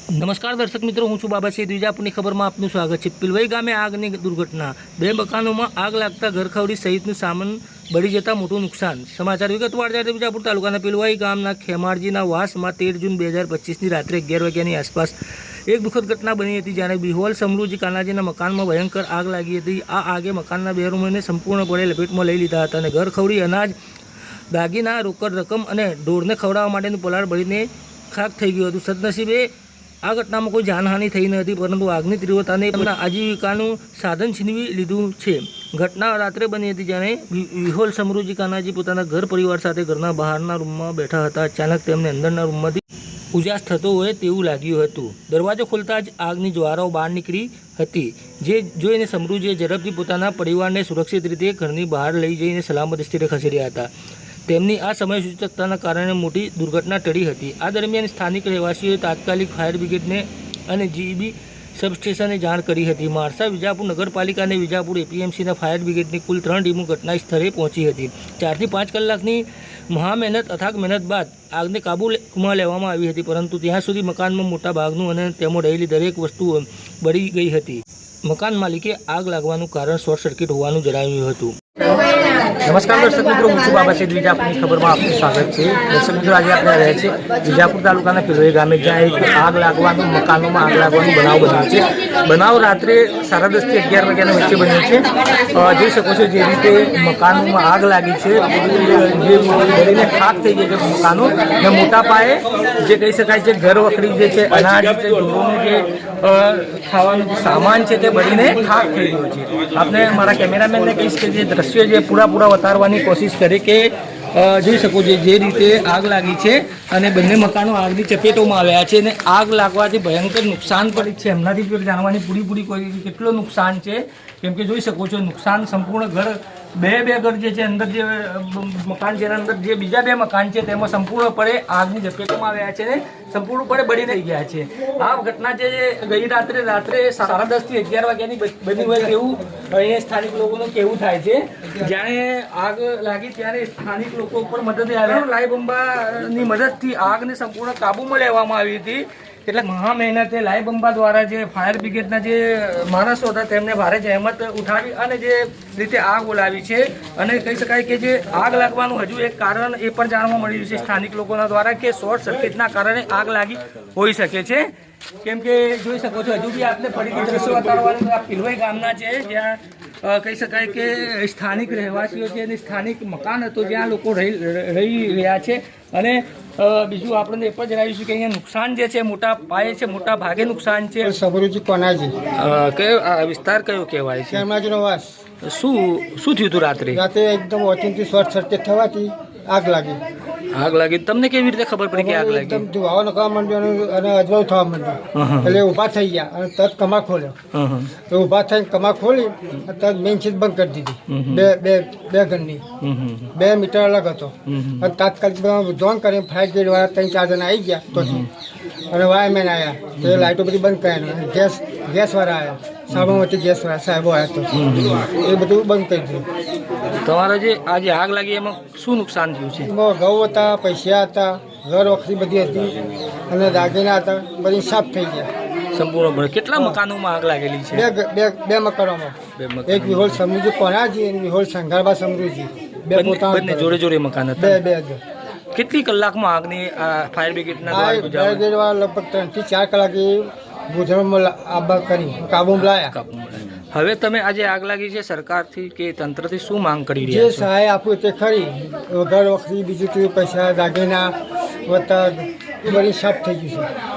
નમસ્કાર દર્શક મિત્રો, હું છું બાબા સૈયદ. વિજાપુરની ખબરમાં આપનું સ્વાગત છે. પિલવાઈ ગામે આગની દુર્ઘટના. 2 મકાનોમાં આગ લાગતા ઘરખવડી સહિતનું સામાન બળી જતા મોટું નુકસાન. સમાચાર વિગતવાર જાણીએ. વિજાપુર તાલુકાના પિલવાઈ ગામના ખેમારજીના વાસમાં 13 જૂન 2025ની રાત્રે 11 વાગ્યાની આસપાસ એક દુઃખદ ઘટના બની હતી, જ્યારે બિહોલ સમૃદ્ધિ કાનાજીના મકાનમાં ભયંકર આગ લાગી હતી. આ આગે મકાનના 2 રૂમને સંપૂર્ણપણે લપેટમાં લઈ લીધા હતા અને ઘરખવડી અનાજ, દાગીના, રોકડ રકમ અને ઢોરને ખવડાવવા માટેનું પોલાડ બળીને ખાક થઈ ગયું હતું. સદનસીબે આ ઘટનામાં કોઈ જાનહાનિ થઈ ન હતી, પરંતુ આગની તીવ્રતાને આજીવિકાનું સાધન છીનવી લીધું છે. ઘટના રાત્રે બની હતી, જ્યારે વિહોલ સમૃદ્ધિ કાનાજી પોતાના ઘર પરિવાર સાથે ઘરના બહારના રૂમમાં બેઠા હતા. અચાનક તેમને અંદરના રૂમમાંથી ઉજાસ થતો હોય તેવું લાગ્યું હતું. દરવાજો ખોલતા જ આગની જ્વાળાઓ બહાર નીકળી હતી, જે જોઈને સમૃદ્ધિએ ઝડપથી પોતાના પરિવારને સુરક્ષિત રીતે ઘરની બહાર લઈ જઈને સલામત સ્થિતિએ ખસેડ્યા હતા. તેમની આ સમય સૂચકતાના કારણે મોટી દુર્ઘટના ટળી હતી. આ દરમિયાન સ્થાનિક રહેવાસીઓએ તાત્કાલિક ફાયર બ્રિગેડને અને જીબી સબસ્ટેશનને જાણ કરી હતી. માણસા, વિજાપુર નગરપાલિકા અને વિજાપુર એપીએમસીના ફાયર બ્રિગેડની કુલ 3 ટીમો ઘટના સ્થળે પહોંચી હતી. 4 થી 5 કલાકની અથાગ મહેનત બાદ આગને કાબૂમાં લેવામાં આવી હતી, પરંતુ ત્યાં સુધી મકાનમાં મોટા ભાગનું અને તેમાં રહેલી દરેક વસ્તુ બળી ગઈ હતી. મકાન માલિકે આગ લાગવાનું કારણ શોર્ટ સર્કિટ હોવાનું જણાવ્યું હતું. નમસ્કાર દર્શક મિત્રો, હું છું બાબા સૈયદ. વિજાપુરની ખબરમાં આપનું સ્વાગત છે. દર્શક મિત્રો, આજે આપણે રહે છે વિજાપુર તાલુકાના પિલવાઈ ગામે, જ્યાં એક આગ લાગવાનું, મકાનોમાં આગ લાગવાનું બનાવ બન્યો છે. બનાવ રાત્રે 10:30 થી 11 વાગ્યાના વચ્ચે બન્યો છે. જોઈ શકો છો જે રીતે મકાનોમાં આગ લાગી છે, જે બળીને ખાક થઈ ગઈ છે મકાનો, ને મોટા પાયે જે કહી શકાય છે ઘર વખરી જે છે, અનાજ છે, ઢોરોનું જે ખાવાનું સામાન છે તે બળીને ખાક થઈ ગયો છે. આપણે મારા કેમેરામેનને કહીશ કે જે દ્રશ્યો જે પૂરા ઉતારવાની કોશિશ કરી કે જોઈ શકો છો જે રીતે આગ લાગી છે અને બંને મકાનો આગની ચપેટોમાં આવ્યા છે અને આગ લાગવાથી ભયંકર નુકસાન પડી છે. એમનાથી જાણવાની પૂરી કોઈ કેટલું નુકસાન છે, કેમ કે જોઈ શકો છો નુકસાન સંપૂર્ણ ઘર, બે ઘર જે છે, અંદર જે મકાન છે, અંદર જે બીજા 2 મકાન છે તેમાં સંપૂર્ણપણે આગની ઝપેટમાં આવ્યા છે ને સંપૂર્ણપણે બળી થઈ ગયા છે. આ ઘટના જે ગઈ રાત્રે 10:30 થી 11 વાગ્યાની બની હોય તેવું અહીંયા સ્થાનિક લોકોનું કહેવું થાય છે. જ્યારે આગ લાગી ત્યારે સ્થાનિક લોકો ઉપર મદદ આવ્યા. લાઈ બંબાની મદદથી આગને સંપૂર્ણ કાબૂમાં લેવામાં આવી હતી. એટલે મહા મહેનતે લાઈ બંબા દ્વારા જે ફાયર બ્રિગેડના જે માણસો હતા તેમને ભારે જહેમત ઉઠાવી અને જે રીતે આગ બોલાવી છે. અને કહી શકાય કે જે આગ લાગવાનું હજુ એક કારણ એ પણ જાણવા મળ્યું છે સ્થાનિક લોકોના દ્વારા કે શોર્ટ સર્કિટના કારણે આગ લાગી હોઈ શકે છે. કેમ કે જોઈ શકો છો હજુ બી આપણે ફરીથી દ્રશ્યો બતાવવાનું આ પિલવાઈ ગામના છે, જ્યાં કહી શકાય કે સ્થાનિક રહેવાસીઓ છે અને સ્થાનિક મકાન હતું જ્યાં લોકો રહી રહ્યા છે. અને બીજું આપણને એ પણ જણાવીશું કે અહીંયા નુકસાન જે છે મોટા પાયે છે, મોટા ભાગે નુકસાન છે. સમૃદ્ધિ કોનાજી કયો વિસ્તાર કયો કહેવાય છે? ખેમાજીનો વાસ. શું થયું હતું રાત્રે? એકદમ ઓચિંતી શોર્ટ સર્કિટ થવાથી આગ લાગી. તમને કેવી રીતે ખબર પડી કે આગ લાગી? એકદમ ધુવાઓ નખવા માંડ્યો અને અજવાળું થવા માંડ્યું. એટલે ઊભા થઈ ગયા અને તરત કમા ખોલ્યો. તો ઊભા થઈને કમા ખોલી તરત મેઇન સ્વિચ બંધ કરી દીધી. બે ઘરની 2 મીટર અલગ હતો. અને તાત્કાલિક જોન કરીને ફાયર બ્રિગેડ વાળા 3-4 જણા આવી ગયા તો અને વાયરમેન આવ્યા તો લાઇટો બધી બંધ કરાવી. ગેસ વાળા આવ્યા, સાબરમતી ગેસ વાળા સાહેબો આવ્યા તો એ બધું બંધ કરી દીધું. તમારા જે આજે આગ લાગી એમાં શું નુકસાન થયું છે? એમાં ઘઉં હતા, પૈસા હતા, ઘર વખરી બધી હતી અને દાગીના હતા, બધી સાફ થઈ ગયા સંપૂર્ણ. કેટલા મકાનોમાં આગ લાગેલી છે? બે મકાનોમાં. એક વિહોલ સમૃદ્ધિ કોનાજી અને વિહોલ સંઘારબા સમૃદ્ધિ. બંને જોડે મકાન હતા. બે કેટલી કલાકમાં આગની ફાયર બ્રિગેડના લગભગ 3 થી 4 કલાકે બુઝાવવામાં આબા કરી કાબૂમાં લાયા. હવે તમે આજે આગ લાગી છે, સરકારથી કે તંત્રથી શું માંગ કરી રહ્યા જે છો? સહાય આપવું તે ખરી. ઘર વખરી બીજું પૈસા દાગીના વત્તા બધી સાફ થઈ ગયું છે.